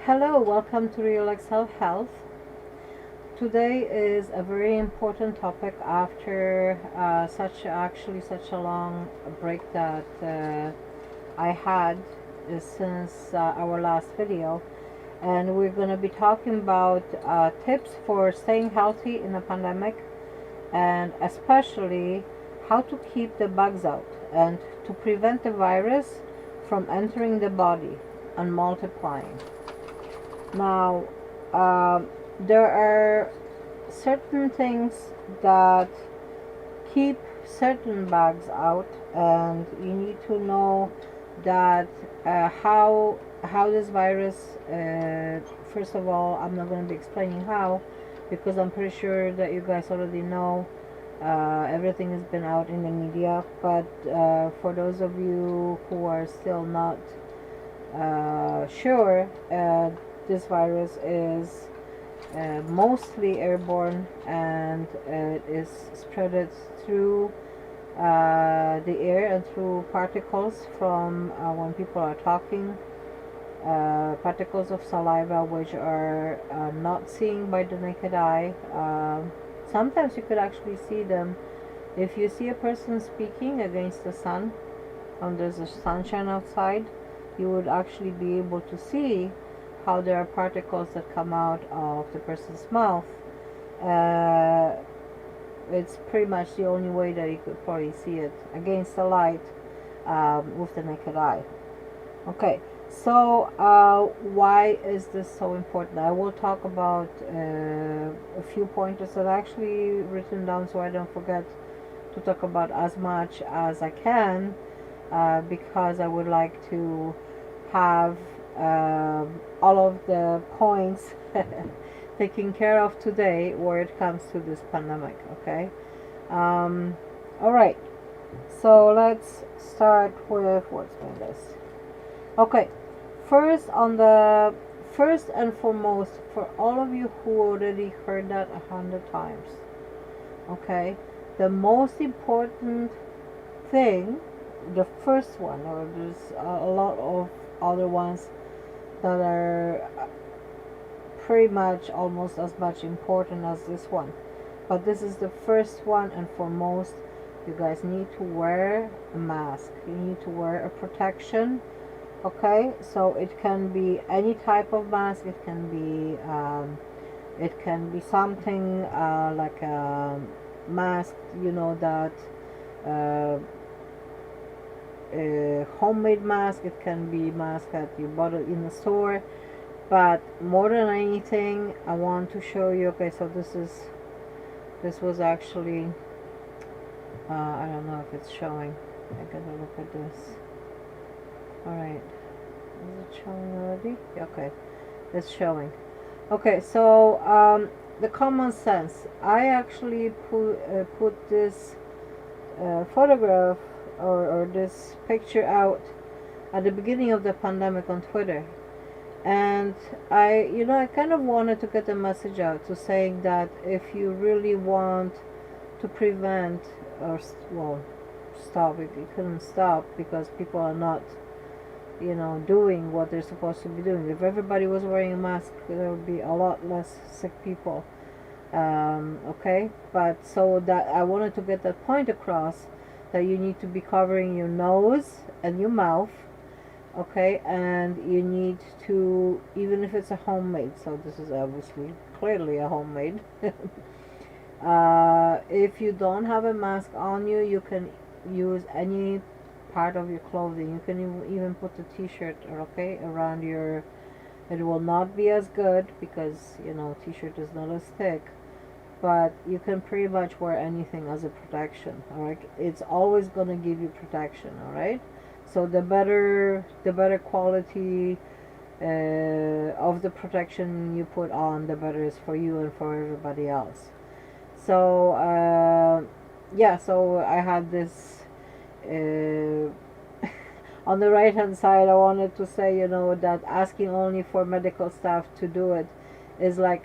Hello, welcome to Relax Self Health. Today is a very important topic after such a long break that I had since our last video, and we're going to be talking about tips for staying healthy in a pandemic, and especially how to keep the bugs out and to prevent the virus from entering the body and multiplying. Now, there are certain things that keep certain bugs out, and you need to know that how this virus. First of all, I'm not going to be explaining how, because I'm pretty sure that you guys already know. Everything has been out in the media, but for those of you who are still not sure, this virus is mostly airborne, and it is spread through the air and through particles from when people are talking, particles of saliva which are not seen by the naked eye. Sometimes you could actually see them if you see a person speaking against the sun, and there's a sunshine outside. You would actually be able to see how there are particles that come out of the person's mouth. It's pretty much the only way that you could probably see it against the light with the naked eye. Okay, so why is this so important? I will talk about a few pointers that I actually written down so I don't forget to talk about as much as I can, because I would like to have all of the points taken care of today where it comes to this pandemic. Okay, all right, so let's start with what's my list. Okay, first and foremost, for all of you who already heard that 100 times, okay, the most important thing, the first one, or there's a lot of other ones that are pretty much almost as much important as this one, but this is the first one and foremost. You guys need to wear a mask. You need to wear a protection. Okay, so it can be any type of mask. It can be something like a mask, that a homemade mask. It can be mask that you bought it in the store. But more than anything, I want to show you. Okay, so this was actually I don't know if it's showing. I gotta look at this. Alright, is it showing already? Okay, it's showing. Okay, so the common sense. I actually put this photograph or this picture out at the beginning of the pandemic on Twitter, and I kind of wanted to get the message out to saying that if you really want to prevent or stop it, you couldn't stop because people are not doing what they're supposed to be doing. If everybody was wearing a mask, there would be a lot less sick people. Okay, but so that I wanted to get that point across, that you need to be covering your nose and your mouth. Okay, and you need to, even if it's a homemade, so this is obviously clearly a homemade. If you don't have a mask on you, you can use any part of your clothing. You can even put the t-shirt, okay, around your. It will not be as good because t-shirt is not as thick, but you can pretty much wear anything as a protection. All right, it's always going to give you protection. All right, so the better quality of the protection you put on, the better is for you and for everybody else. So yeah, so I had this on the right hand side. I wanted to say that asking only for medical staff to do it is like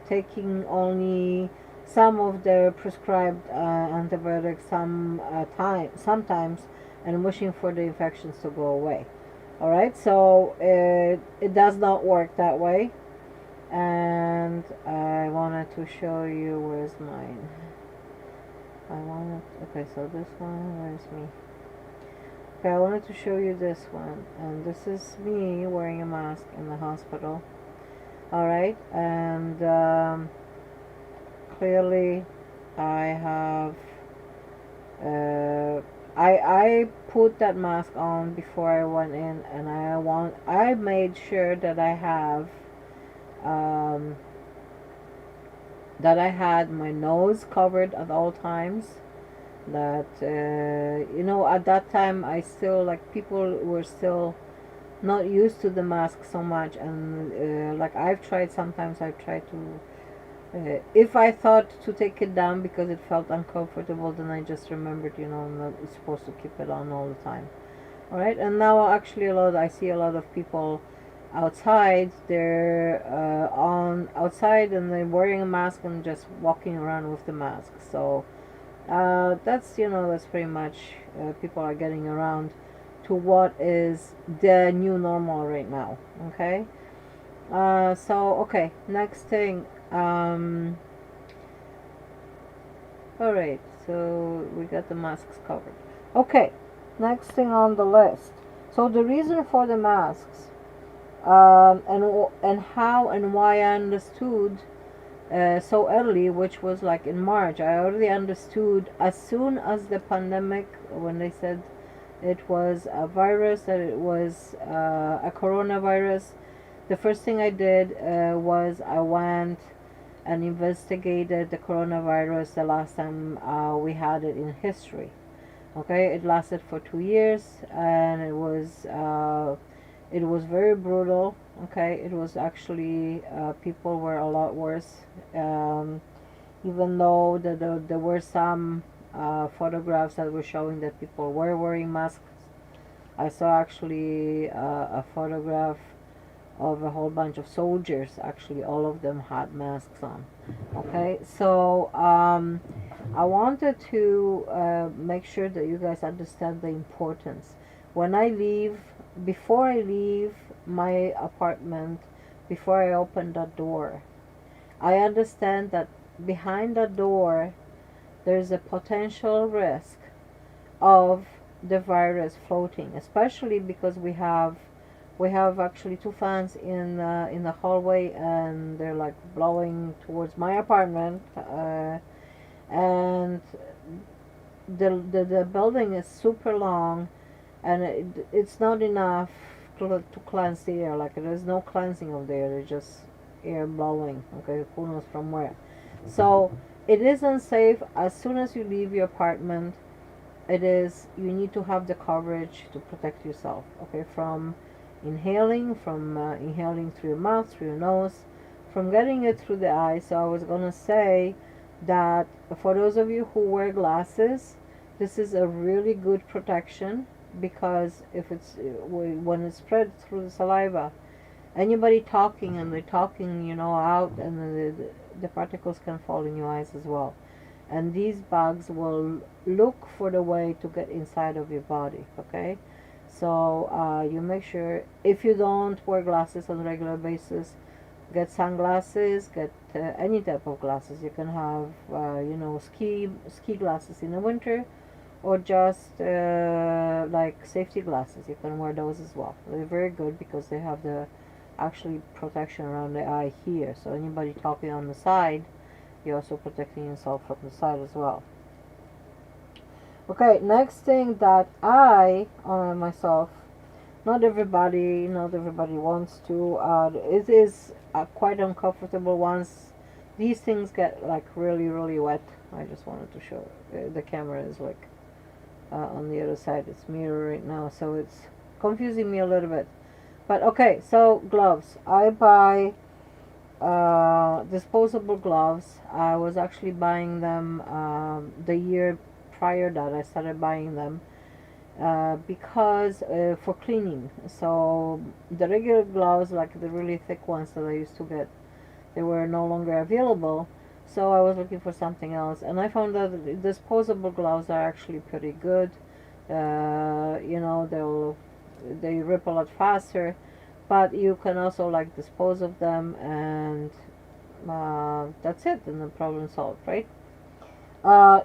taking only some of the prescribed antibiotics sometimes, and wishing for the infections to go away. All right, so it does not work that way. And I wanted to show you, where's mine. Okay, so this one, where's me? Okay, I wanted to show you this one, and this is me wearing a mask in the hospital. All right, and clearly I have uh, I put that mask on before I went in, and I made sure that I have um, that I had my nose covered at all times. That at that time I still, like, people were still not used to the mask so much, and like I've tried to if I thought to take it down because it felt uncomfortable, then I just remembered, I'm not supposed to keep it on all the time. All right, and now actually I see a lot of people outside. They're on outside and they're wearing a mask and just walking around with the mask. So that's pretty much people are getting around to what is the new normal right now. Okay. So okay, next thing. All right, so we got the masks covered. Okay, next thing on the list. So the reason for the masks, and how and why I understood so early, which was like in March. I already understood as soon as the pandemic, when they said it was a virus, that it was a coronavirus. The first thing I did was I went and investigated the coronavirus the last time we had it in history. Okay, it lasted for 2 years, and it was very brutal. Okay, it was actually people were a lot worse. Um, Even though there were some photographs that were showing that people were wearing masks, I saw actually a photograph of a whole bunch of soldiers. Actually, all of them had masks on. Okay, so I wanted to make sure that you guys understand the importance. When I leave, before I leave my apartment, before I open that door, I understand that behind that door there's a potential risk of the virus floating, especially because we have actually two fans in the hallway, and they're like blowing towards my apartment, and the building is super long, and it's not enough to cleanse the air. Like, there's no cleansing of the air, there's just air blowing. Okay, who knows from where. So it is unsafe. As soon as you leave your apartment, you need to have the coverage to protect yourself, okay, from inhaling through your mouth, through your nose, from getting it through the eye. So I was gonna say that for those of you who wear glasses, this is a really good protection, because if it's when it's spread through the saliva, anybody talking, and they're talking, out, and the particles can fall in your eyes as well. And these bugs will look for the way to get inside of your body. Okay, so you make sure, if you don't wear glasses on a regular basis, get sunglasses, get any type of glasses. You can have ski glasses in the winter, or just like safety glasses. You can wear those as well. They're very good because they have the actually protection around the eye here, so anybody talking on the side, you're also protecting yourself from the side as well. Okay, next thing that I myself, not everybody wants to, it is quite uncomfortable once these things get like really really wet. I just wanted to show the camera is like on the other side. It's mirror right now, so it's confusing me a little bit. But okay, so gloves. I buy disposable gloves. I was actually buying them the year prior that I started buying them because for cleaning. So the regular gloves, like the really thick ones that I used to get, they were no longer available. So I was looking for something else, and I found that disposable gloves are actually pretty good. They'll they rip a lot faster, but you can also like dispose of them, and that's it, and the problem solved, right?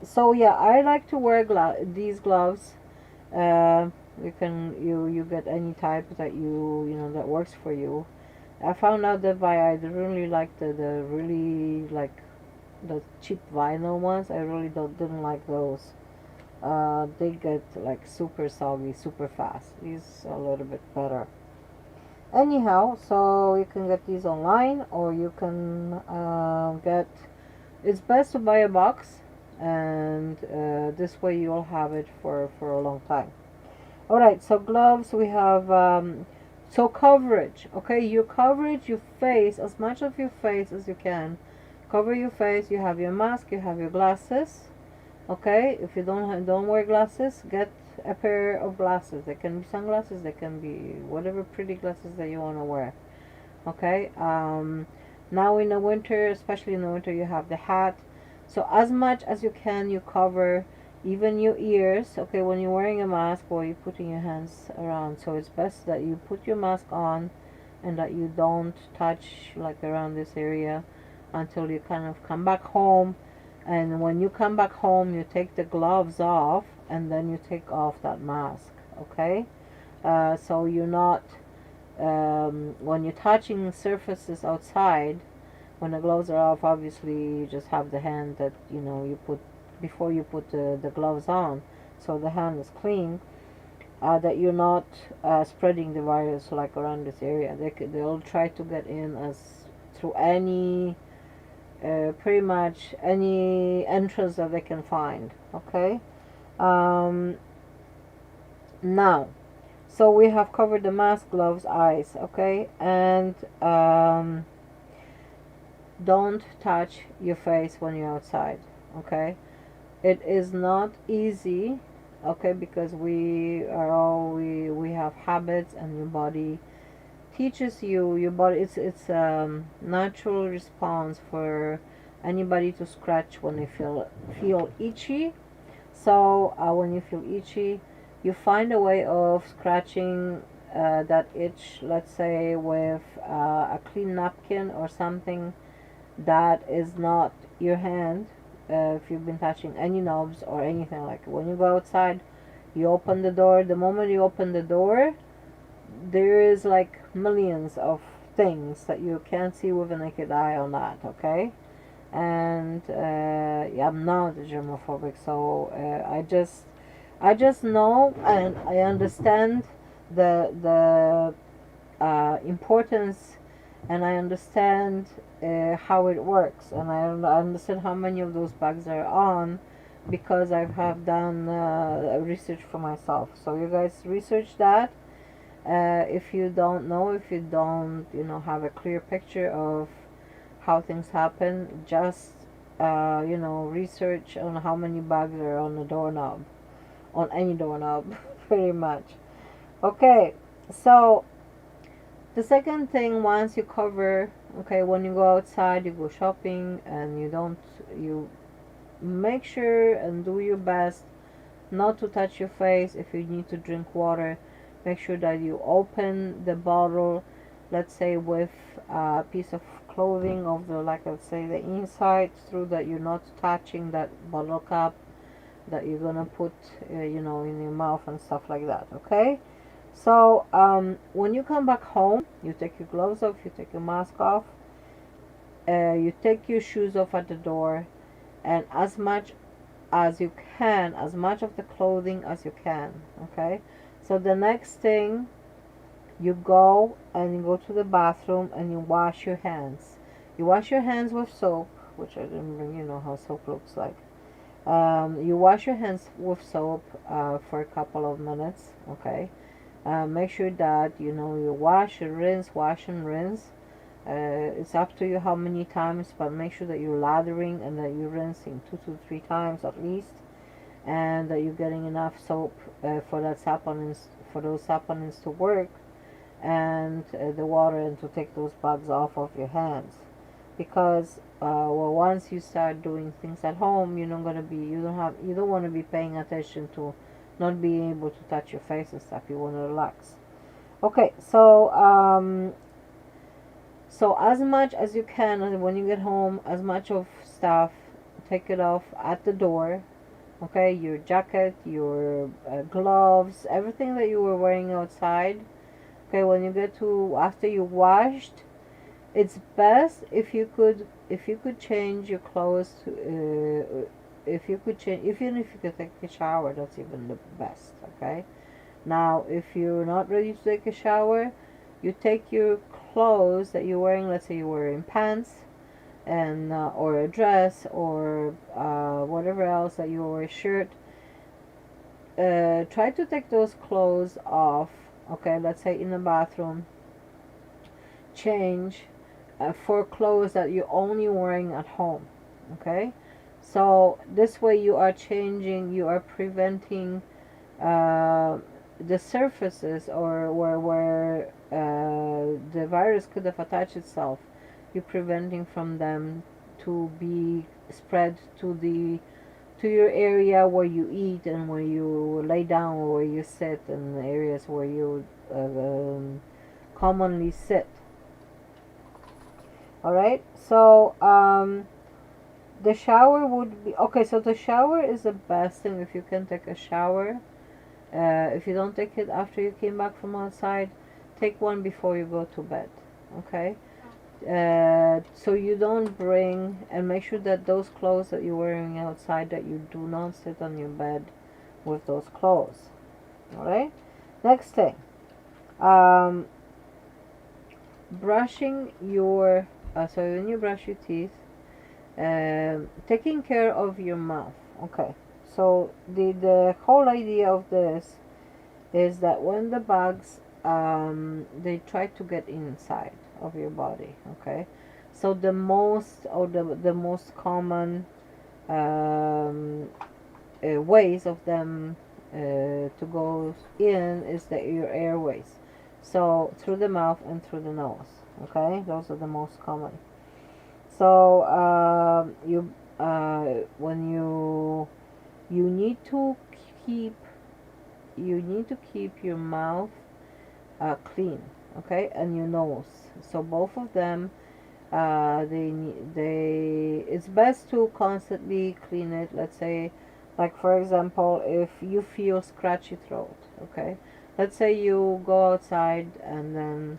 So yeah, I like to wear these gloves. uh, you can you get any type that you know that works for you. I found out that I really like the really like the cheap vinyl ones. I really didn't like those. They get like super soggy super fast. These are a little bit better. Anyhow, so you can get these online, or you can get. It's best to buy a box, and this way you'll have it for a long time. All right, so gloves we have. So coverage, okay, your coverage, your face, as much of your face as you can. Cover your face. You have your mask. You have your glasses. Okay, if you don't wear glasses, get a pair of glasses. They can be sunglasses. They can be whatever pretty glasses that you want to wear. Okay. Now in the winter, especially in the winter, you have the hat. So as much as you can, you cover even your ears. Okay, when you're wearing a mask or you're putting your hands around, so it's best that you put your mask on and that you don't touch like around this area until you kind of come back home. And when you come back home, you take the gloves off and then you take off that mask. Okay, so you're not when you're touching surfaces outside, when the gloves are off, obviously you just have the hand that you know you put before you put the gloves on, so the hand is clean. That you're not spreading the virus like around this area. They'll try to get in as through any pretty much any entrance that they can find. Okay. Um, Now, so we have covered the mask, gloves, eyes. Okay, and don't touch your face when you're outside. Okay, it is not easy. Okay, because we have habits, and your body teaches you. Your body, it's natural response for anybody to scratch when they feel itchy. So when you feel itchy, you find a way of scratching that itch, let's say with a clean napkin or something that is not your hand. If you've been touching any knobs or anything, like when you go outside, you open the door. The moment you open the door, there is like millions of things that you can't see with a naked eye on that. Okay, and yeah, I'm not germophobic, so I just know and I understand the importance, and I understand how it works, and I understand how many of those bugs are on, because I have done research for myself. So you guys research that. If you don't know, if you don't, you know, have a clear picture of how things happen, just you know, research on how many bugs are on the doorknob, on any doorknob, pretty much. Okay, so the second thing, once you cover, okay, when you go outside, you go shopping, and you make sure and do your best not to touch your face. If you need to drink water, make sure that you open the bottle, let's say with a piece of clothing of the, like, let's say the inside, through that you're not touching that bottle cap that you're gonna put you know, in your mouth and stuff like that. Okay, so when you come back home, you take your gloves off, you take your mask off, you take your shoes off at the door, and as much as you can, as much of the clothing as you can. Okay, so the next thing, you go and you go to the bathroom and you wash your hands. You wash your hands with soap, which I didn't bring. You know how soap looks like. You wash your hands with soap for a couple of minutes. Okay, make sure that you know you wash, rinse, wash and rinse. It's up to you how many times, but make sure that you're lathering and that you're rinsing 2 to 3 times at least, and that you're getting enough soap for that saponins, for those saponins to work, and the water, and to take those bugs off of your hands. Because well, once you start doing things at home, you're not gonna be, you don't want to be paying attention to not being able to touch your face and stuff. You want to relax. Okay, so as much as you can, when you get home, as much of stuff, take it off at the door. Okay, your jacket, your gloves, everything that you were wearing outside. Okay, when you get to, after you washed, it's best if you could change your clothes to, if you could change, even if you could take a shower, that's even the best. Okay, now if you're not ready to take a shower, you take your clothes that you're wearing, let's say you're wearing pants and or a dress or whatever else that you wear, a shirt, try to take those clothes off. Okay, let's say in the bathroom, change for clothes that you're only wearing at home. Okay, so this way you are changing, you are preventing the surfaces or where the virus could have attached itself. You're preventing from them to be spread to your area where you eat and where you lay down or where you sit, and the areas where you commonly sit. All right, so the shower would be okay. So the shower is the best thing if you can take a shower. If you don't take it after you came back from outside, take one before you go to bed. Okay, so you don't bring, and make sure that those clothes that you're wearing outside, that you do not sit on your bed with those clothes. All right, next thing, um, brushing your so when you brush your teeth, taking care of your mouth. Okay, so the whole idea of this is that when the bugs they try to get inside of your body. Okay, so the most or the most common ways of them to go in is your airways, so through the mouth and through the nose. Okay, those are the most common. So you when you need to keep your mouth clean. Okay, and your nose. So both of them, they it's best to constantly clean it. Let's say, like for example, if you feel scratchy throat. Okay, let's say you go outside and then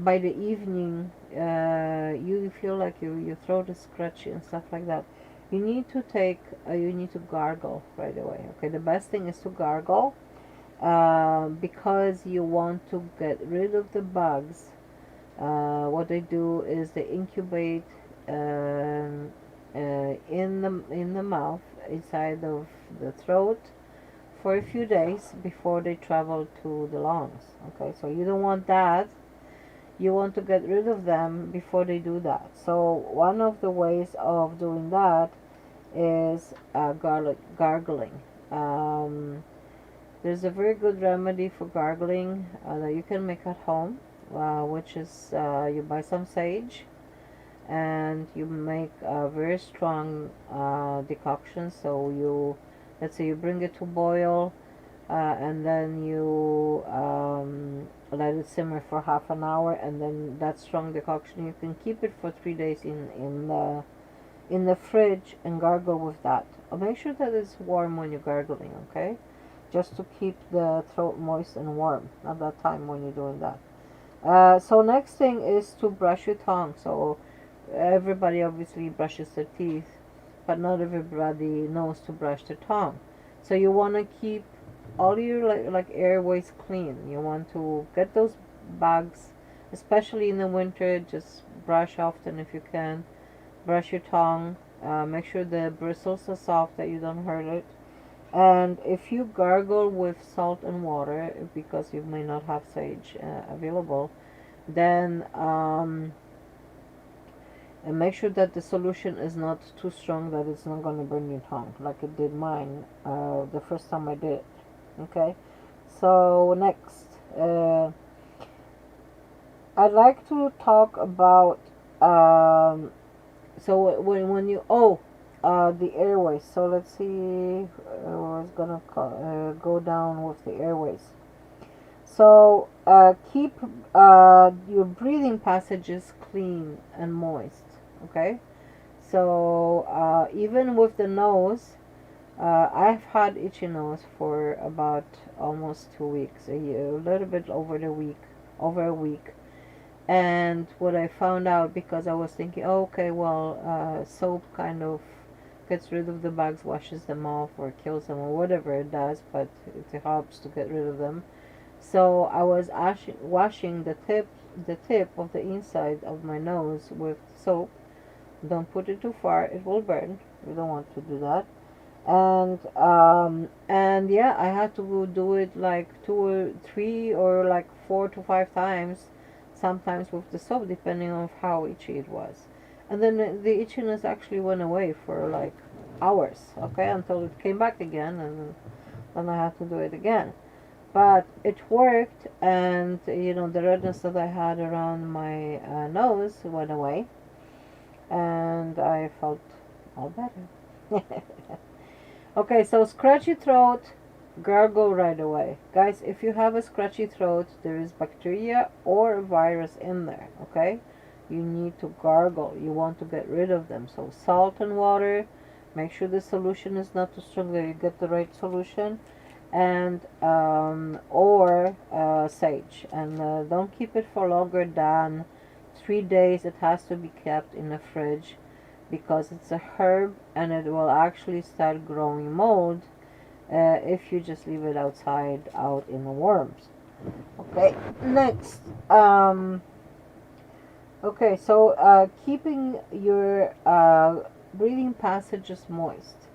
by the evening you feel like your throat is scratchy and stuff like that. You need to you need to gargle right away. Okay, the best thing is to gargle because you want to get rid of the bugs. What they do is they incubate in the mouth, inside of the throat, for a few days before they travel to the lungs. Okay, so you don't want that. You want to get rid of them before they do that. So one of the ways of doing that is gargling. There's a very good remedy for gargling that you can make at home, which is you buy some sage and you make a very strong decoction. So let's say you bring it to boil, and then you let it simmer for half an hour, and then that strong decoction you can keep it for 3 days in the fridge and gargle with that. Make sure that it's warm when you're gargling. Okay, just to keep the throat moist and warm at that time when you're doing that. So next thing is to brush your tongue. So everybody obviously brushes their teeth, but not everybody knows to brush their tongue. So you want to keep all your like airways clean. You want to get those bugs, especially in the winter. Just brush often if you can. Brush your tongue. Make sure the bristles are soft, that you don't hurt it. And if you gargle with salt and water, because you may not have sage available, then and make sure that the solution is not too strong, that it's not going to burn your tongue like it did mine the first time I did it. Okay, so next I'd like to talk about so when you the airways. So let's see, it's gonna go down with the airways. So keep your breathing passages clean and moist. Okay. So even with the nose, I've had itchy nose for about almost 2 weeks, a little bit over a week. And what I found out, because I was thinking, oh, okay, well, soap kind of gets rid of the bugs, washes them off, or kills them, or whatever it does, but it helps to get rid of them. So I was washing the tip of the inside of my nose with soap. Don't put it too far; it will burn. We don't want to do that. And yeah, I had to do it like 2 or 3 or like 4 to 5 times, sometimes with the soap, depending on how itchy it was. And then the itchiness actually went away for like hours, okay, until it came back again, and then I had to do it again. But it worked, and the redness that I had around my nose went away, and I felt all better. Okay, so scratchy throat, gargle right away. Guys, if you have a scratchy throat, there is bacteria or a virus in there, okay? You need to gargle. You want to get rid of them. So salt and water, make sure the solution is not too strong, that you get the right solution, and or sage. And don't keep it for longer than 3 days. It has to be kept in the fridge, because it's a herb and it will actually start growing mold if you just leave it outside out in the worms. Okay, next. Okay, so keeping your breathing passages moist.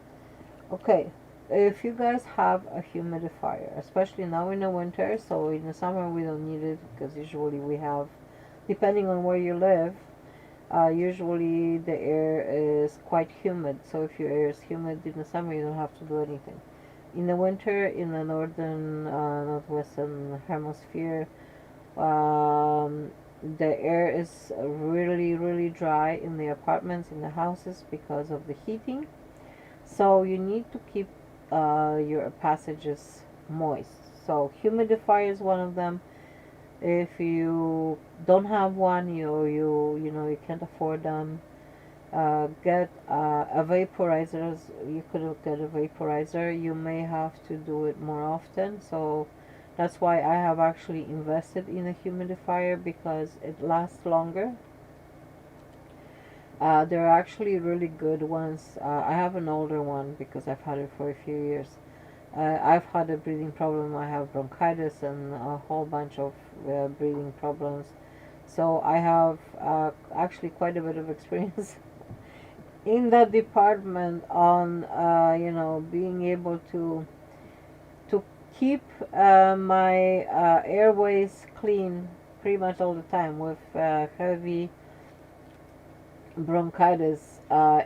Okay, if you guys have a humidifier, especially now in the winter, so in the summer we don't need it, because usually we have, depending on where you live, usually the air is quite humid. So if your air is humid in the summer, you don't have to do anything. In the winter, in the northwestern hemisphere, the air is really, really dry in the apartments, in the houses, because of the heating. So you need to keep your passages moist. So humidifier is one of them. If you don't have one, you can't afford them, get a vaporizer. You could get a vaporizer. You may have to do it more often, so that's why I have actually invested in a humidifier, because it lasts longer. They're actually really good ones. I have an older one because I've had it for a few years. I've had a breathing problem. I have bronchitis and a whole bunch of breathing problems. So I have actually quite a bit of experience in that department on being able to keep my airways clean pretty much all the time with heavy bronchitis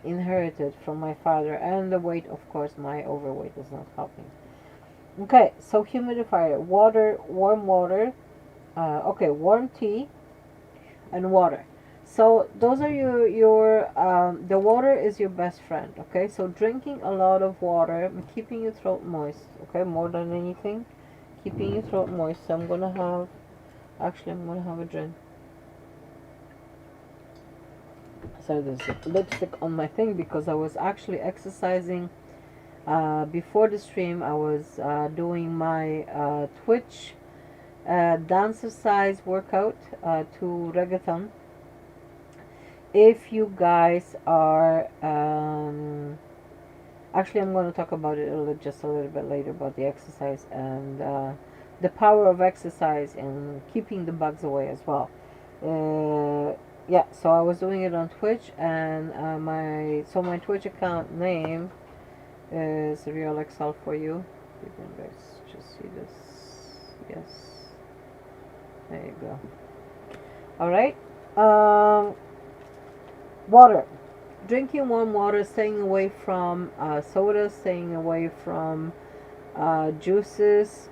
inherited from my father, and the weight, of course, my overweight is not helping. Okay, so humidifier, water, warm water, warm tea, and water. So those are your the water is your best friend. Okay, so drinking a lot of water, keeping your throat moist. Okay, more than anything, keeping your throat moist. So I'm gonna have a drink. So there's lipstick on my thing because I was actually exercising before the stream. I was doing my Twitch dancercise workout to reggaeton. If you guys are actually, I'm going to talk about it just a little bit later, about the exercise and the power of exercise and keeping the bugs away as well. Yeah, so I was doing it on Twitch, and my Twitch account name is Real Excel for you. You can guys just see this. Yes, there you go. All right. Water. Drinking warm water, staying away from soda, staying away from juices.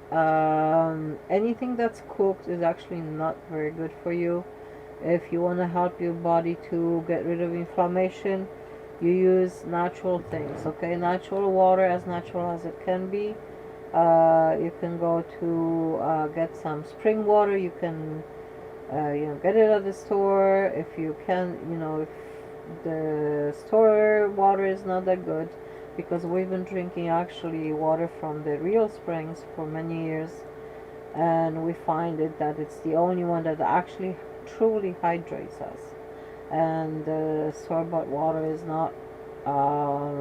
Anything that's cooked is actually not very good for you. If you want to help your body to get rid of inflammation, You use natural things, okay? Natural water, as natural as it can be. You can go to get some spring water. You can get it at the store. If you can, if the store water is not that good, because we've been drinking actually water from the real springs for many years, and we find it that it's the only one that actually truly hydrates us. And the store-bought water is not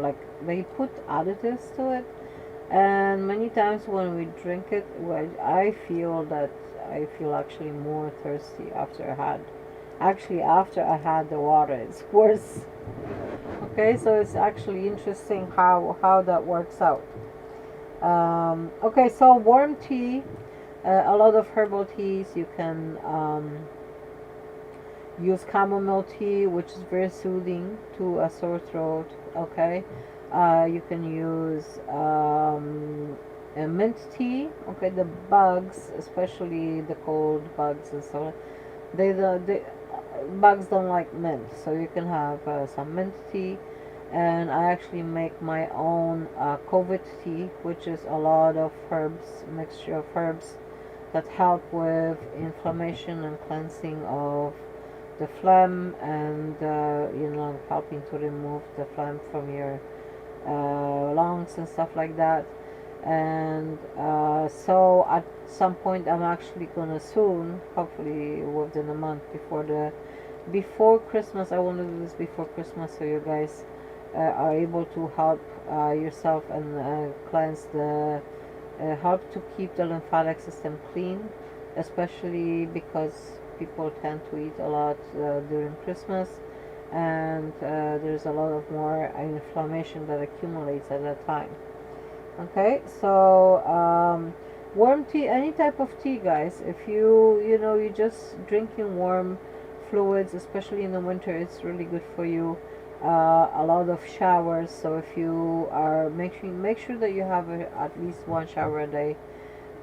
like, they put additives to it, and many times when we drink it, well, I feel actually more thirsty after I had the water. It's worse. Okay, so it's actually interesting how that works out. Okay, so warm tea, a lot of herbal teas. You can use chamomile tea, which is very soothing to a sore throat. Okay, you can use a mint tea. Okay, the bugs, especially the cold bugs and so on, they bugs don't like mint, so you can have some mint tea. And I actually make my own COVID tea, which is a lot of herbs, mixture of herbs that help with inflammation and cleansing of the phlegm, and helping to remove the phlegm from your lungs and stuff like that. And so at some point, I'm actually gonna soon, hopefully within a month, before Christmas. I want to do this before Christmas, so you guys are able to help yourself and cleanse the help to keep the lymphatic system clean, especially because people tend to eat a lot during Christmas, and there's a lot of more inflammation that accumulates at that time. Okay, so warm tea, any type of tea, guys. If you just drinking warm fluids, especially in the winter, it's really good for you. A lot of showers. So if you are make sure that you have at least one shower a day,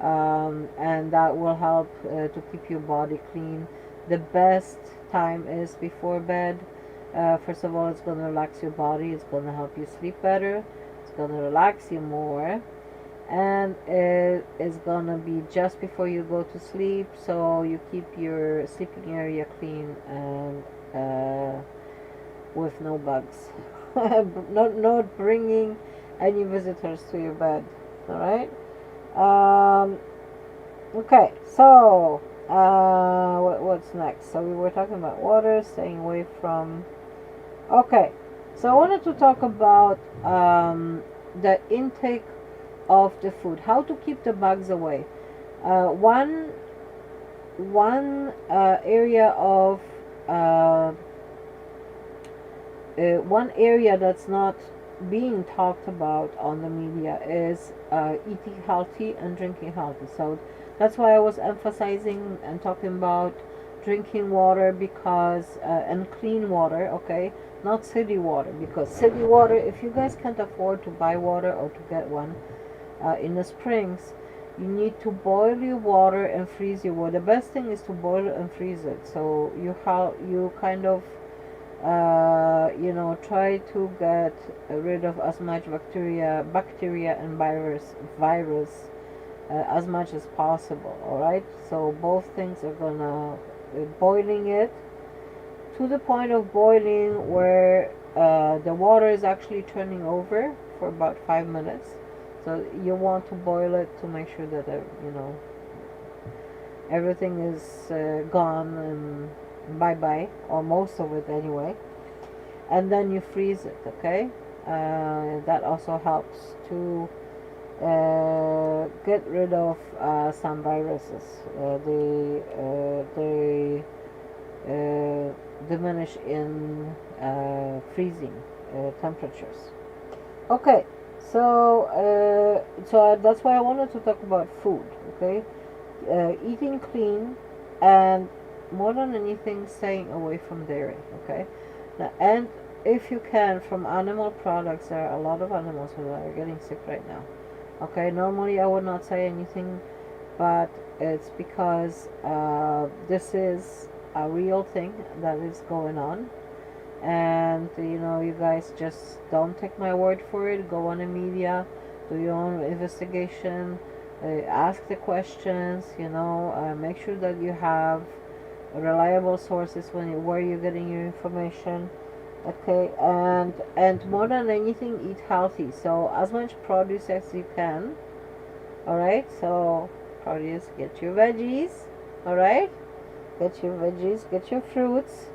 and that will help to keep your body clean. The best time is before bed. First of all, it's going to relax your body. It's going to help you sleep better. It's going to relax you more, and it is going to be just before you go to sleep, so you keep your sleeping area clean and with no bugs. Not bringing any visitors to your bed. All right. Okay, so what's next? So we were talking about water, staying away from. Okay, so I wanted to talk about the intake of the food, how to keep the bugs away. One area of one area that's not being talked about on the media is eating healthy and drinking healthy. So that's why I was emphasizing and talking about drinking water, because and clean water, okay, not city water, because city water, if you guys can't afford to buy water or to get one in the springs, you need to boil your water and freeze your water. The best thing is to boil it and freeze it, so you kind of try to get rid of as much bacteria and virus as much as possible. All right, so both things are gonna boiling it to the point of boiling where the water is actually turning over for about 5 minutes. So you want to boil it to make sure that everything is gone and bye, or most of it anyway. And then you freeze it. Okay, that also helps to get rid of some viruses. They diminish in freezing temperatures. Okay, so that's why I wanted to talk about food. Okay, eating clean, and more than anything, staying away from dairy. Okay, now, and if you can, from animal products. There are a lot of animals who are getting sick right now. Okay, normally I would not say anything, but it's because this is a real thing that is going on, And you know, you guys just don't take my word for it. Go on the media, do your own investigation, ask the questions, you know, make sure that you have reliable sources where you're getting your information. Okay, and more than anything, eat healthy. So as much produce as you can. All right, so produce, get your veggies. All right, get your veggies, get your fruits,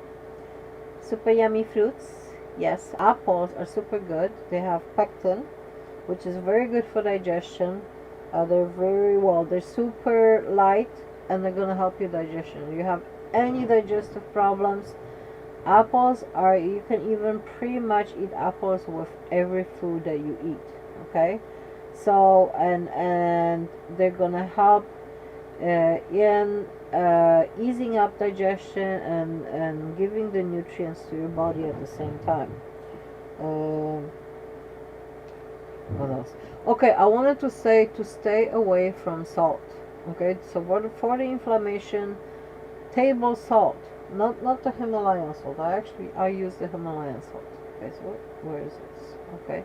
super yummy fruits. Yes, apples are super good. They have pectin, which is very good for digestion. They're very well. They're super light, and they're gonna help your digestion. You have any digestive problems, apples are, you can even pretty much eat apples with every food that you eat. Okay, so and they're gonna help in easing up digestion and giving the nutrients to your body at the same time. Um, what else? Okay, I wanted to say to stay away from salt. Okay, so for the inflammation, table salt, not the Himalayan salt. I use the Himalayan salt. Okay, so where is this? Okay,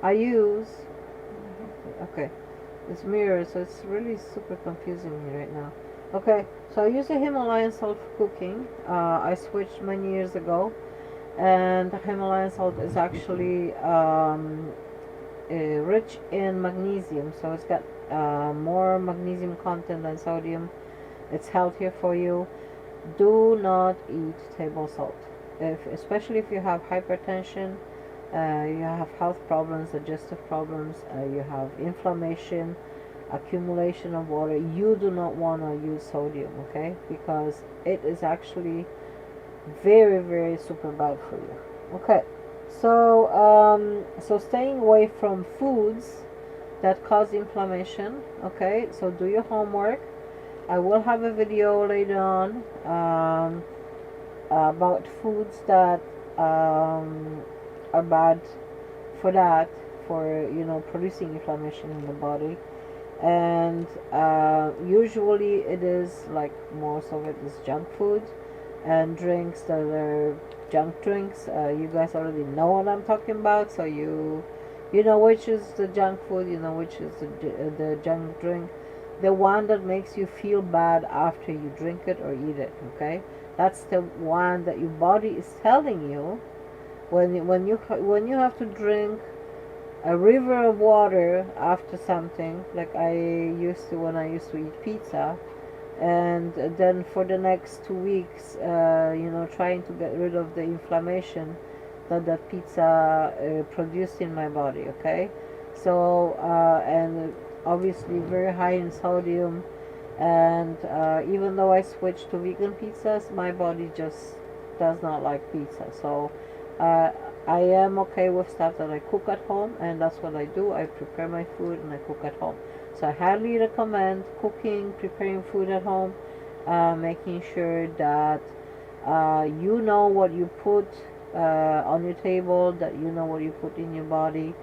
I use. Okay, it's mirror, so it's really super confusing me right now. Okay, so I use the Himalayan salt for cooking. I switched many years ago, and the Himalayan salt is actually rich in magnesium, so it's got more magnesium content than sodium. It's healthier for you. Do not eat table salt, especially if you have hypertension, you have health problems, digestive problems, you have inflammation, accumulation of water. You do not want to use sodium, okay, because it is actually very, very super bad for you. Okay, so staying away from foods that cause inflammation. Okay, so do your homework. I will have a video later on about foods that are bad for that, for you know, producing inflammation in the body. And usually it is like, most of it is junk food and drinks that are junk drinks. You guys already know what I'm talking about, so you know which is the junk food, you know which is the junk drink, the one that makes you feel bad after you drink it or eat it. Okay, that's the one that your body is telling you when you have to drink a river of water after something, like I used to when I used to eat pizza, and then for the next 2 weeks, you know, trying to get rid of the inflammation that pizza produced in my body. Okay, so and obviously very high in sodium, and even though I switched to vegan pizzas, my body just does not like pizza. So uh, I am okay with stuff that I cook at home, and that's what I do. I prepare my food and I cook at home. So I highly recommend cooking, preparing food at home, making sure that you know what you put on your table, that you know what you put in your body,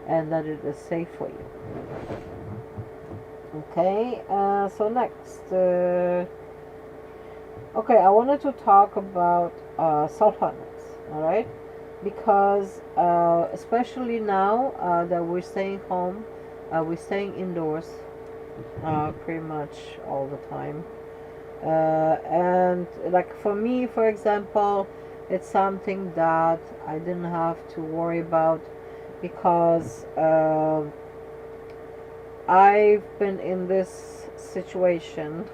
and that it is safe for you. Okay, so next, okay, I wanted to talk about supplements, all right? Because especially now that we're staying home, we're staying indoors pretty much all the time. And like for me, for example, it's something that I didn't have to worry about because I've been in this situation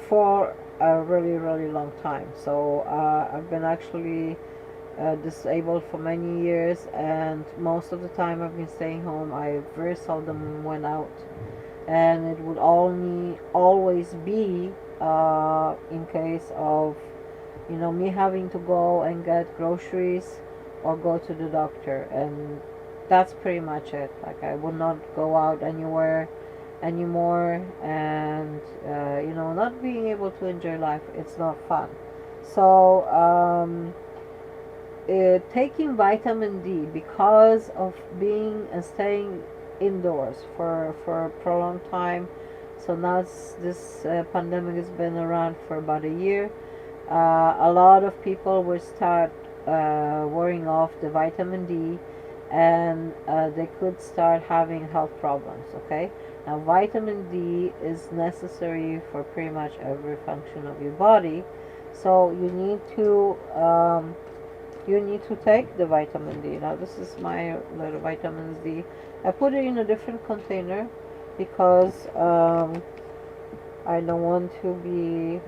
for a really, really long time. So I've been actually disabled for many years, and most of the time I've been staying home. I very seldom went out, and it would only always be in case of, you know, me having to go and get groceries or go to the doctor, and that's pretty much it. Like I would not go out anywhere anymore, and you know, not being able to enjoy life, it's not fun. So taking vitamin D, because of being and staying indoors for a prolonged time. So now this pandemic has been around for about a year. A lot of people will start wearing off the vitamin D, and they could start having health problems. Okay, now vitamin D is necessary for pretty much every function of your body, so you need to take the vitamin D. Now this is my little vitamins D. I put it in a different container because I don't want to be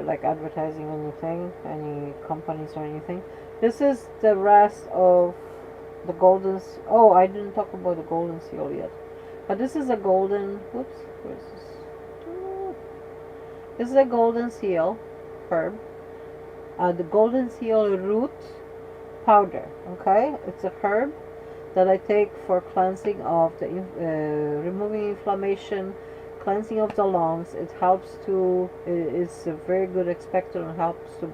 like advertising anything, any companies or anything. This is the rest of the golden. Oh, I didn't talk about the golden seal yet. But this is a golden. Whoops, where's this? This is a golden seal herb. The golden seal root powder. Okay, it's a herb that I take for cleansing of the removing inflammation, cleansing of the lungs. It helps to. It's a very good expectorant and helps to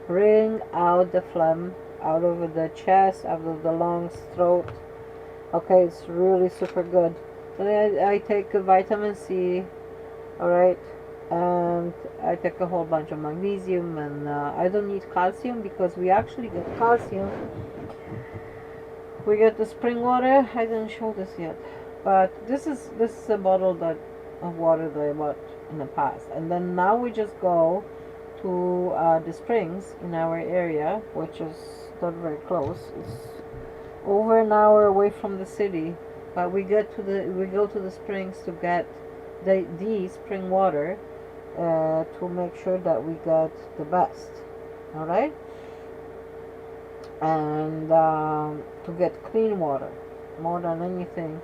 bring out the phlegm out of the chest, out of the lungs, throat. Okay, it's really super good. Then I take a vitamin C. All right. And I take a whole bunch of magnesium, and I don't need calcium because we actually get calcium. We get the spring water. I didn't show this yet, but this is a bottle of water that I bought in the past, and then now we just go to the springs in our area, which is not very close. It's over an hour away from the city, but we go to the springs to get the spring water. To make sure that we get the best, all right, and to get clean water more than anything.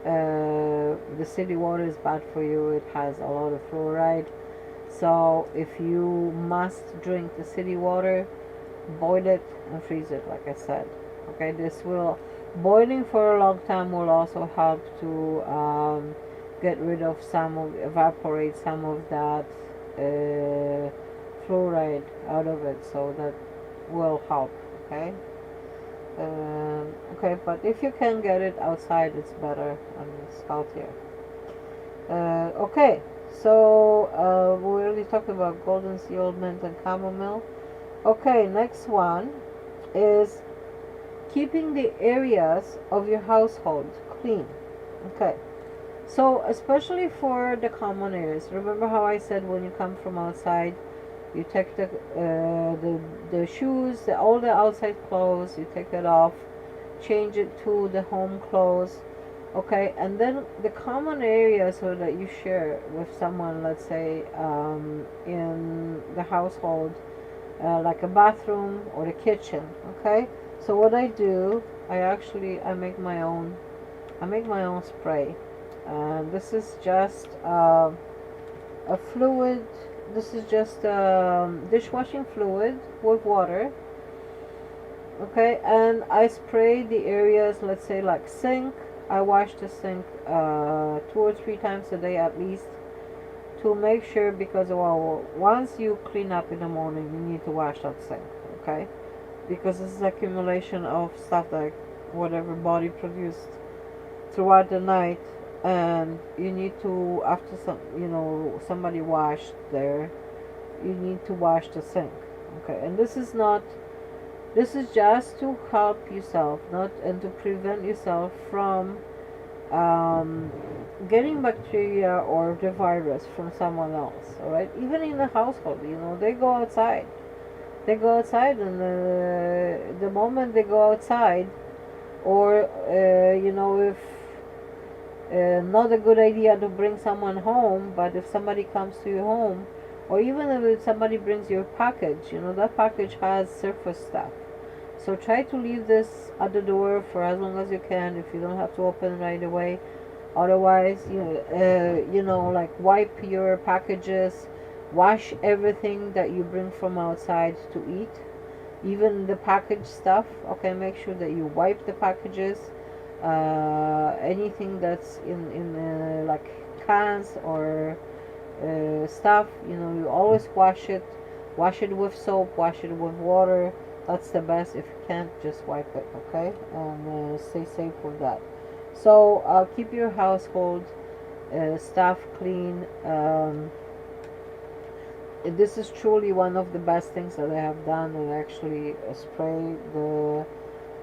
The city water is bad for you. It has a lot of fluoride, so if you must drink the city water, boil it and freeze it, like I said. Okay, boiling for a long time will also help to get rid of evaporate some of that fluoride out of it, so that will help. Okay. Okay, but if you can get it outside, it's better and it's healthier. Okay, so we already talked about golden seal, mint, and chamomile. Okay, next one is keeping the areas of your household clean. Okay. So, especially for the common areas, remember how I said when you come from outside, you take the shoes, all the outside clothes, you take it off, change it to the home clothes, okay, and then the common areas so that you share with someone, let's say in the household, like a bathroom or the kitchen, okay. So what I do, I make my own spray. This is just a fluid. This is just dishwashing fluid with water. Okay, and I spray the areas, let's say like sink. I wash the sink 2 or 3 times a day at least, to make sure, because once you clean up in the morning, you need to wash that sink. Okay, because this is accumulation of stuff like whatever body produced throughout the night. And you need to, after somebody washed there, you need to wash the sink. Okay, and this is just to help yourself, and to prevent yourself from getting bacteria or the virus from someone else. All right, even in the household, they go outside, and the moment they go outside, or if not a good idea to bring someone home, but if somebody comes to your home, or even if somebody brings your package, that package has surface stuff. So try to leave this at the door for as long as you can, if you don't have to open right away. Otherwise, like wipe your packages, wash everything that you bring from outside to eat, even the packaged stuff. Okay, make sure that you wipe the packages. Anything that's in like cans or stuff, you always wash it with soap, wash it with water. That's the best. If you can't, just wipe it. Okay, and stay safe with that. So keep your household stuff clean. this is truly one of the best things that I have done, and actually spray the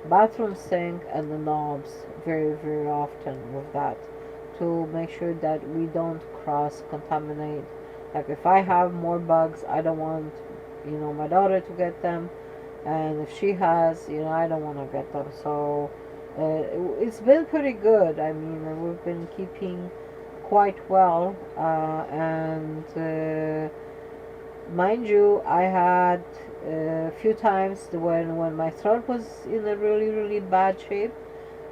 bathroom sink and the knobs very, very often with that, to make sure that we don't cross contaminate. Like if I have more bugs, I don't want, my daughter to get them, and if she has, I don't want to get them. So it's been pretty good. I mean, we've been keeping quite well, and mind you, I had a few times when my throat was in a really, really bad shape,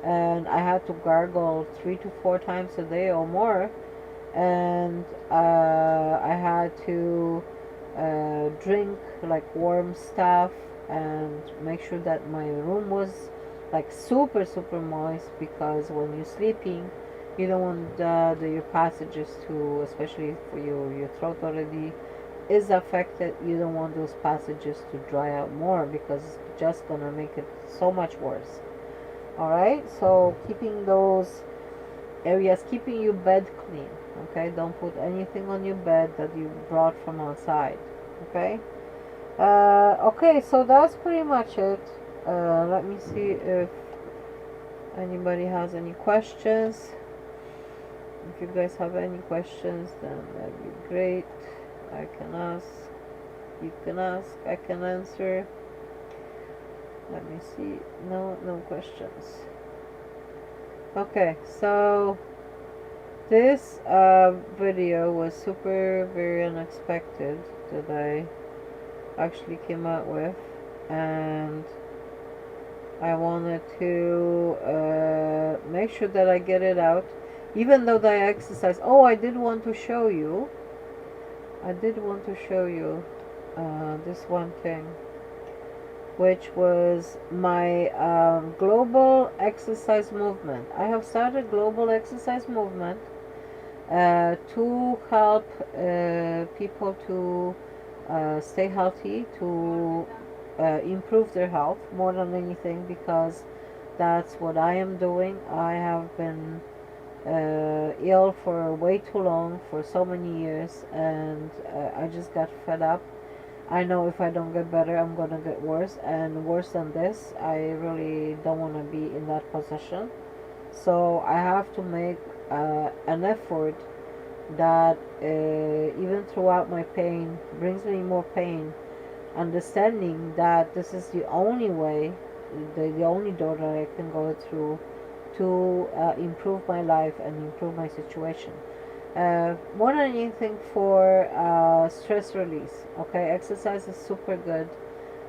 and I had to gargle 3 to 4 times a day or more, and I had to drink like warm stuff and make sure that my room was like super, super moist, because when you're sleeping, you don't want your passages to, especially for your throat already is affected, you don't want those passages to dry out more, because it's just gonna make it so much worse. All right, so keeping those areas, keeping your bed clean. Okay, don't put anything on your bed that you brought from outside. Okay. Okay, so that's pretty much it. Let me see if anybody has any questions. If you guys have any questions, then that'd be great. I can ask, you can ask, I can answer. Let me see. No questions. Okay, so this video was super, very unexpected that I actually came out with, and I wanted to make sure that I get it out, even though the exercise. Oh, I did want to show you this one thing, which was my global exercise movement. I have started global exercise movement to help people to stay healthy, to improve their health more than anything, because that's what I am doing. I have been ill for way too long, for so many years, and I just got fed up. I know if I don't get better, I'm gonna get worse, and worse than this. I really don't want to be in that position. So I have to make an effort that even throughout my pain brings me more pain, understanding that this is the only way, the only door that I can go through to improve my life and improve my situation. More than anything, for stress release. Okay, exercise is super good.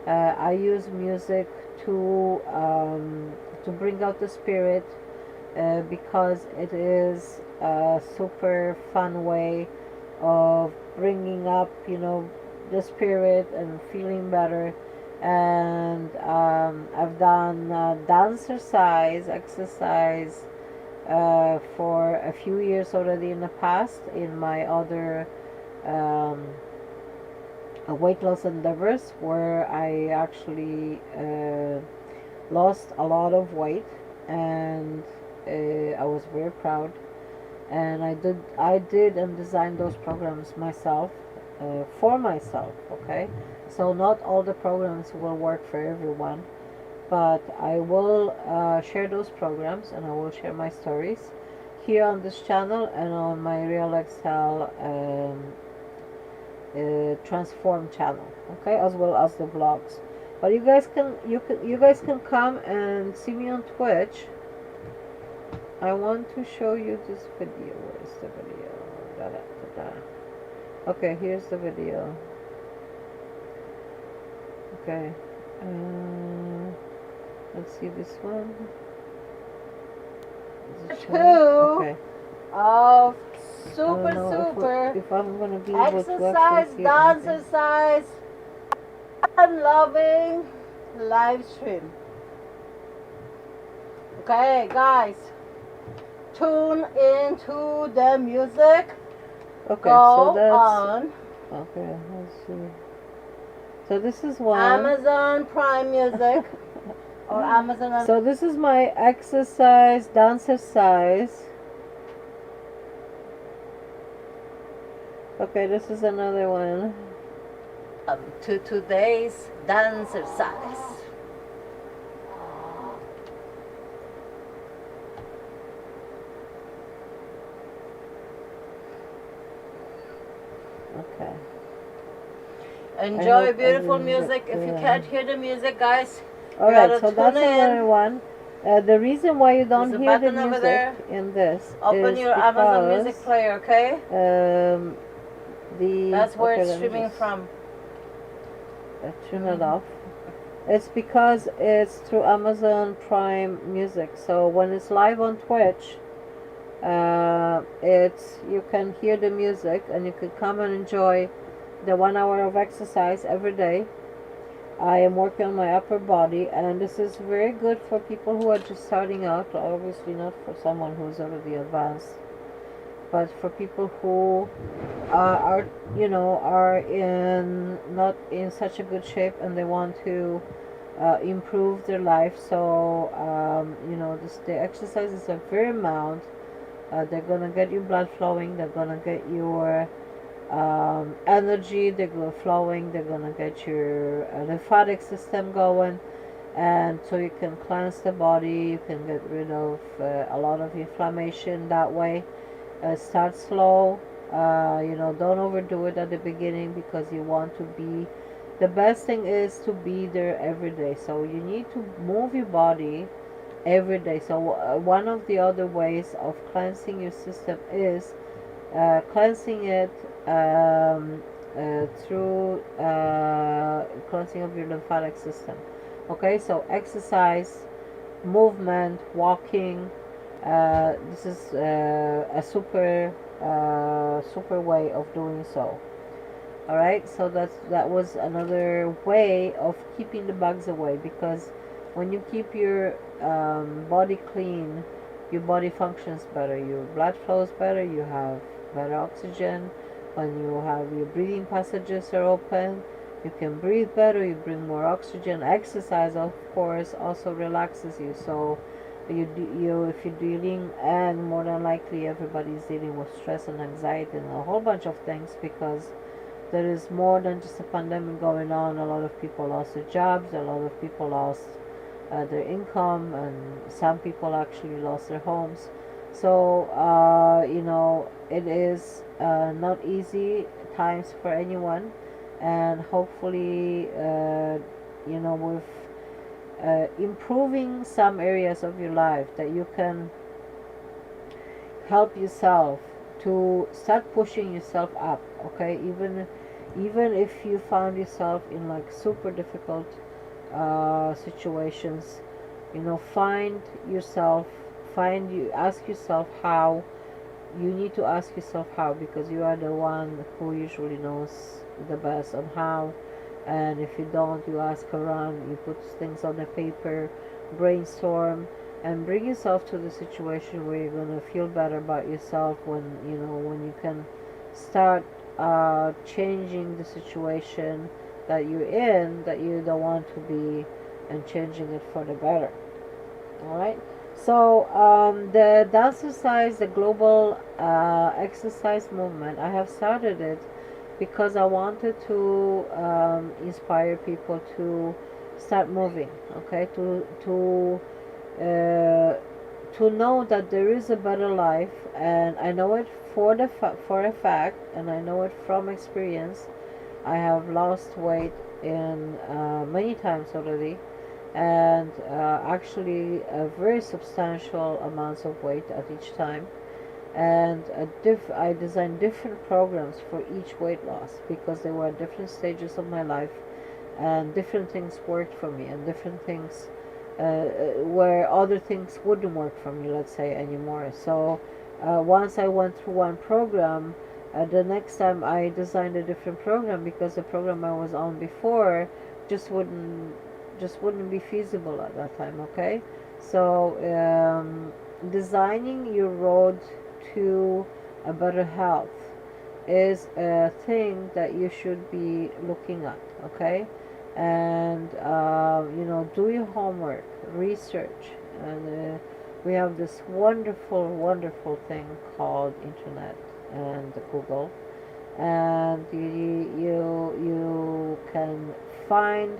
I use music to bring out the spirit, because it is a super fun way of bringing up, the spirit and feeling better. And I've done dancercise exercise for a few years already in the past in my other weight loss endeavors, where I actually lost a lot of weight, and I was very proud. And I did and designed those programs myself, for myself. Okay, so not all the programs will work for everyone, but I will share those programs, and I will share my stories here on this channel and on my Real Excel Transform channel. Okay, as well as the vlogs. But you guys can come and see me on Twitch. I want to show you this video. Where is the video? Da, da, da, da. Okay, here's the video. Okay, let's see this one. Okay. Of super if I'm gonna be able exercise, to dancercise, and loving live stream. Okay, guys, tune into the music. Okay, Go so that's on okay. Let's see. So this is one. Amazon Prime Music or Amazon. So this is my exercise, dancercise. Okay, this is another one. To today's dancercise. Okay. Enjoy hope beautiful I didn't music. get If you the- can't hear the music, guys, All you right, gotta so that's tune another in. one. The reason why you don't There's a hear the button over music there. in this Open is your Amazon Music because player, okay? the That's where okay, it's let me streaming just from. turn it off. It's because it's through Amazon Prime Music. So when it's live on Twitch, it's you can hear the music and you can come and enjoy the 1 hour of exercise every day. I am working on my upper body, and this is very good for people who are just starting out. Obviously, not for someone who's already advanced, but for people who are are in not in such a good shape and they want to improve their life. So the exercises are very mild. They're gonna get your blood flowing. They're gonna get your energy. They're going flowing. They're gonna get your lymphatic system going, and so you can cleanse the body. You can get rid of a lot of inflammation that way. Start slow. Don't overdo it at the beginning because you want to be. The best thing is to be there every day. So you need to move your body every day. So one of the other ways of cleansing your system is cleansing it through cleansing of your lymphatic system. Okay, so exercise, movement, walking. This is a super way of doing so. All right, so that was another way of keeping the bugs away, because when you keep your body clean, your body functions better, your blood flows better, you have better oxygen. When you have your breathing passages are open, you can breathe better, you bring more oxygen. Exercise, of course, also relaxes you. So if you're dealing, and more than likely everybody's dealing with stress and anxiety and a whole bunch of things, because there is more than just a pandemic going on. A lot of people lost their jobs, a lot of people lost their income, and some people actually lost their homes. So it is not easy times for anyone, and hopefully with improving some areas of your life, that you can help yourself to start pushing yourself up. Okay, even if you found yourself in like super difficult situations, find yourself, ask yourself how. You need to ask yourself how, because you are the one who usually knows the best on how. And if you don't, you ask around, you put things on the paper, brainstorm, and bring yourself to the situation where you're going to feel better about yourself, when you can start changing the situation that you're in, that you don't want to be, and changing it for the better. All right. So the dancercise, the global exercise movement, I have started it because I wanted to inspire people to start moving. Okay, to know that there is a better life, and I know it for a fact, and I know it from experience. I have lost weight in many times already, and actually very substantial amounts of weight at each time. And I designed different programs for each weight loss, because they were at different stages of my life, and different things worked for me, and different things where other things wouldn't work for me, let's say, anymore. So once I went through one program, the next time I designed a different program, because the program I was on before just wouldn't be feasible at that time. Okay, so designing your road to a better health is a thing that you should be looking at. Okay, and do your homework, research, and we have this wonderful thing called internet and Google, and you can find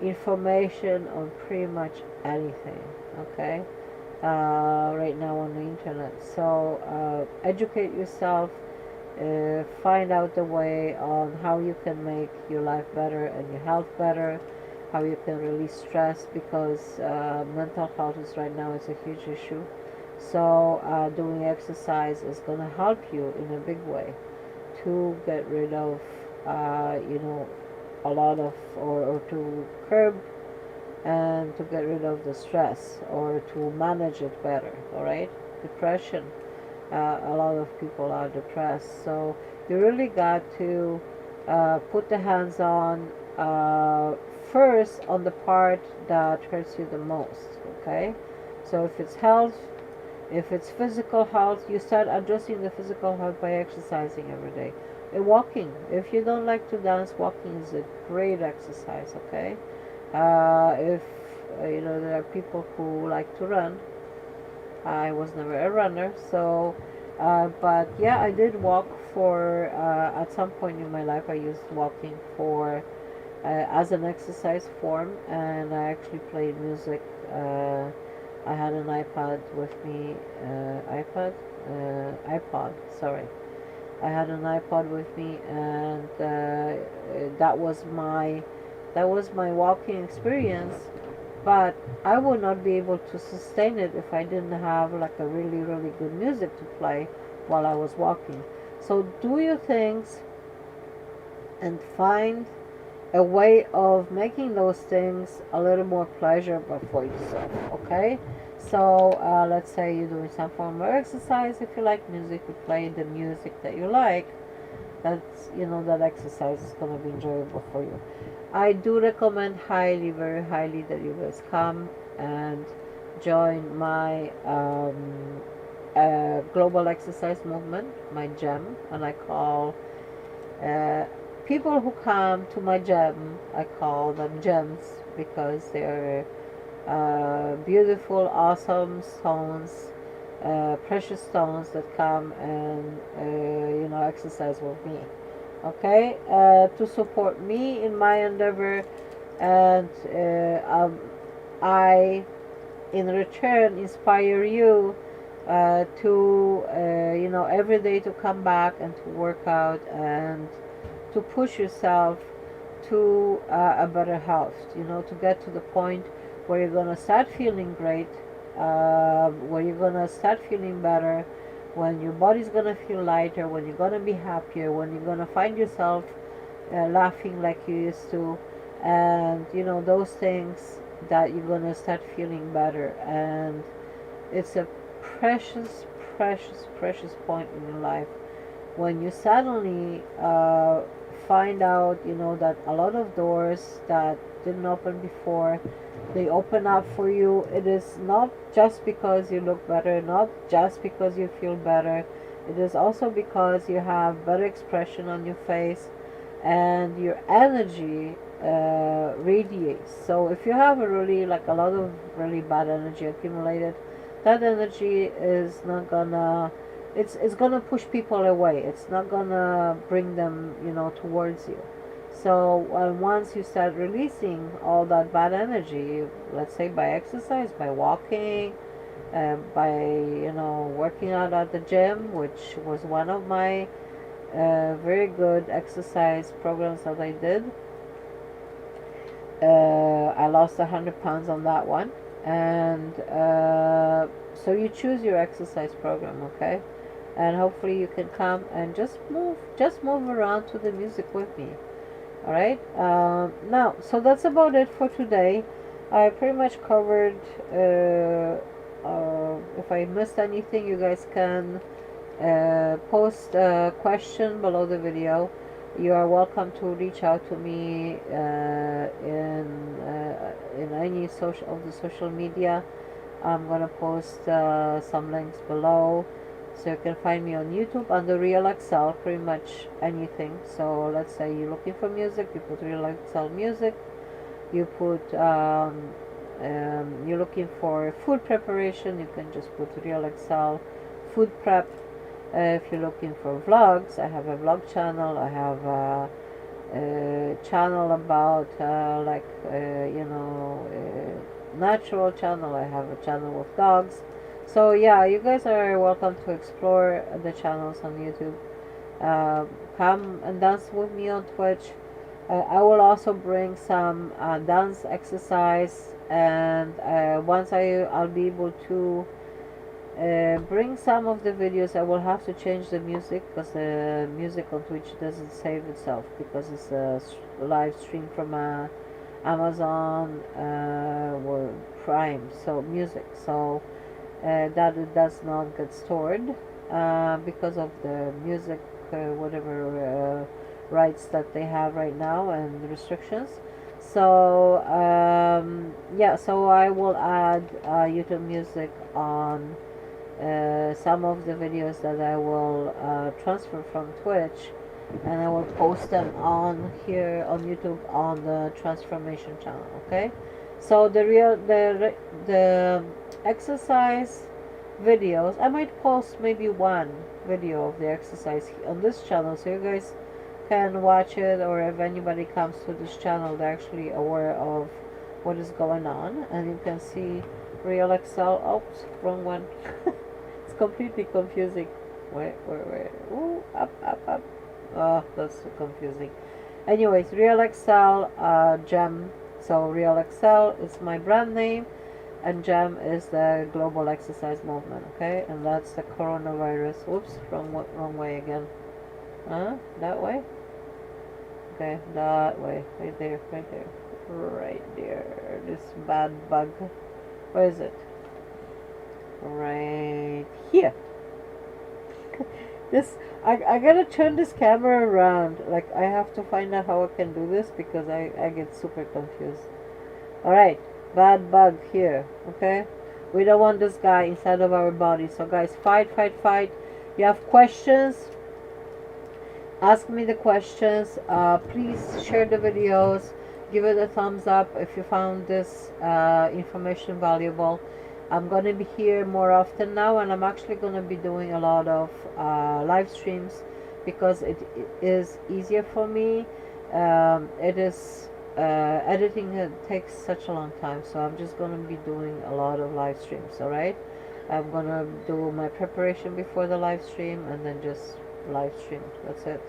information on pretty much anything. Okay, right now on the internet. So educate yourself, find out the way on how you can make your life better and your health better, how you can release stress, because mental health is right now is a huge issue. So doing exercise is going to help you in a big way to get rid of a lot of, or to curb and to get rid of the stress, or to manage it better. All right, depression, a lot of people are depressed, so you really got to put the hands on, first on the part that hurts you the most. Okay, so if it's health, if it's physical health, you start addressing the physical health by exercising every day. Walking, if you don't like to dance, walking is a great exercise. Okay, if there are people who like to run. I was never a runner, so but yeah, I did walk for at some point in my life. I used walking for as an exercise form, and I actually played music. I had an iPad with me, iPod. Sorry, I had an iPod with me, and that was my walking experience. But I would not be able to sustain it if I didn't have like a really, really good music to play while I was walking. So do your things and find a way of making those things a little more pleasurable for yourself. Okay, so let's say you're doing some form of exercise. If you like music, you play the music that you like. That's, that exercise is going to be enjoyable for you. I do recommend highly, very highly, that you guys come and join my global exercise movement, my gym. And I call uh, people who come to my gym, I call them gems, because they're beautiful, awesome stones, precious stones that come and exercise with me. Okay, to support me in my endeavor, and I in return inspire you to every day to come back and to work out and to push yourself to a better health, to get to the point where you're going to start feeling great, where you're going to start feeling better, when your body's going to feel lighter, when you're going to be happier, when you're going to find yourself laughing like you used to, and those things that you're going to start feeling better. And it's a precious, precious, precious point in your life when you suddenly find out that a lot of doors that didn't open before, they open up for you. It is not just because you look better, not just because you feel better. It is also because you have better expression on your face, and your energy radiates. So if you have a lot of really bad energy accumulated, that energy is not gonna, it's gonna push people away. It's not gonna bring them towards you. So once you start releasing all that bad energy, let's say by exercise, by walking, by working out at the gym, which was one of my very good exercise programs that I did. I lost 100 pounds on that one, and so you choose your exercise program, okay? And hopefully you can come and just move around to the music with me. All right. Now, so that's about it for today. I pretty much covered. If I missed anything, you guys can post a question below the video. You are welcome to reach out to me in any social media. I'm gonna post some links below, so you can find me on YouTube under Real Excel, pretty much anything. So let's say you're looking for music, you put Real Excel music. You put you're looking for food preparation, you can just put Real Excel food prep. If you're looking for vlogs, I have a vlog channel. I have a channel about natural channel. I have a channel with dogs. So yeah, you guys are welcome to explore the channels on YouTube. Come and dance with me on Twitch. I will also bring some dance exercise, and once I'll be able to bring some of the videos. I will have to change the music because the music on Twitch doesn't save itself because it's a live stream from Amazon or Prime, so music. So that it does not get stored because of the music, whatever rights that they have right now and restrictions. So yeah, so I will add YouTube music on some of the videos that I will transfer from Twitch, and I will post them on here on YouTube on the transformation channel. Okay, so the exercise videos, I might post maybe one video of the exercise on this channel so you guys can watch it, or if anybody comes to this channel they're actually aware of what is going on, and you can see real Excel. Oops, wrong one. It's completely confusing. Wait. Ooh, up. Oh, that's so confusing. Anyways, real Excel gem. So real Excel is my brand name, and GEM is the global exercise movement. Okay, and that's the coronavirus. Oops, wrong way again. That way. Okay, that way. Right there. This bad bug. Where is it? Right here. I gotta turn this camera around. Like, I have to find out how I can do this because I get super confused. Alright, bad bug here. Okay, we don't want this guy inside of our body. So guys, fight. You have questions, ask me the questions. Please share the videos, give it a thumbs up if you found this information valuable. I'm going to be here more often now, and I'm actually going to be doing a lot of live streams because it is easier for me. It is editing, it takes such a long time, so I'm just going to be doing a lot of live streams. Alright, I'm going to do my preparation before the live stream and then just live stream. That's it.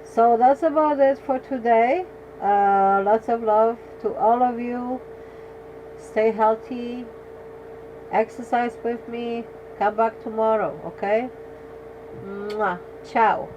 So that's about it for today. Lots of love to all of you. Stay healthy, exercise with me, come back tomorrow, okay? Mwah. Ciao.